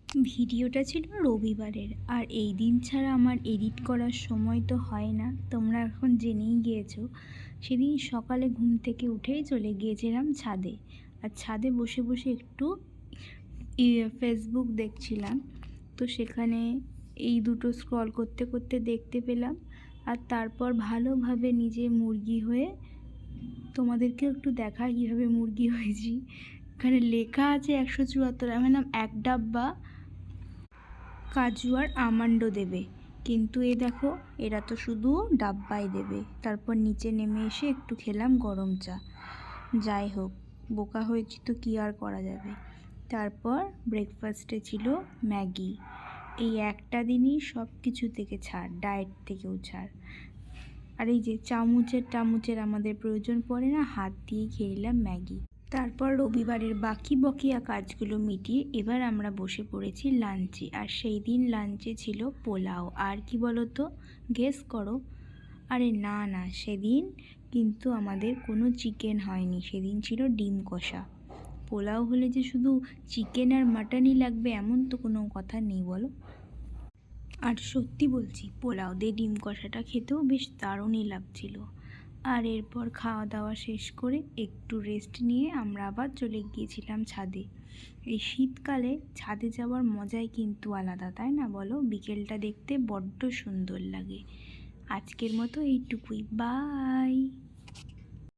ভিডিওটা ছিল রবিবারের, আর এই দিন ছাড়া আমার এডিট করার সময় তো হয় না, তোমরা এখন জেনেই গিয়েছো। সেদিন সকালে ঘুম থেকে উঠেই চলে গিয়েছিলাম ছাদে। আর ছাদে বসে বসে একটু ফেসবুক দেখছিলাম। তো সেখানে এই দুটো স্ক্রল করতে করতে দেখতে পেলাম। আর তারপর ভালোভাবে নিজে মুরগি হয়ে তোমাদেরকেও একটু দেখায় কীভাবে মুরগি হয়েছি। এখানে লেখা আছে 174, আমি ভাবলাম এক ডাব্বা কাজু আর আমন্ডও দেবে, কিন্তু এ দেখো এরা তো শুধু ডাব্বাই দেবে। তারপর নিচে নেমে এসে একটু খেলাম গরম চা। যাই হোক, বোকা হয়েছি তো কী আর করা যাবে। তারপর ব্রেকফাস্টে ছিল ম্যাগি। এই একটা দিনই সব কিছু থেকে ছাড়, ডায়েট থেকেও ছাড়। আর এই যে চামচের আমাদের প্রয়োজন পড়ে না, হাত দিয়েই খেয়ে নিলাম ম্যাগি। তারপর রবিবারের বাকি বকেয়া কাজগুলো মিটিয়ে এবার আমরা বসে পড়েছি লাঞ্চে। আর সেই দিন লাঞ্চে ছিল পোলাও। আর কি বলো তো, গেস করো? আরে না, সেদিন কিন্তু আমাদের কোনো চিকেন হয়নি, সেদিন ছিল ডিম কষা। পোলাও হলে যে শুধু চিকেন আর মাটনই লাগবে এমন তো কোনো কথা নেই, বলো? আর সত্যি বলছি, পোলাও দিয়ে ডিম কষাটা খেতেও বেশ দারুণই লাগছিল। আর এরপর খাওয়া দাওয়া শেষ করে একটু রেস্ট নিয়ে আমরা আবার চলে গিয়েছিলাম ছাদে। এই শীতকালে ছাদে যাওয়ার মজাই কিন্তু আলাদা, তাই না বলো? বিকেলটা দেখতে বড্ড সুন্দর লাগে। আজকের মতো এইটুকুই, বাই।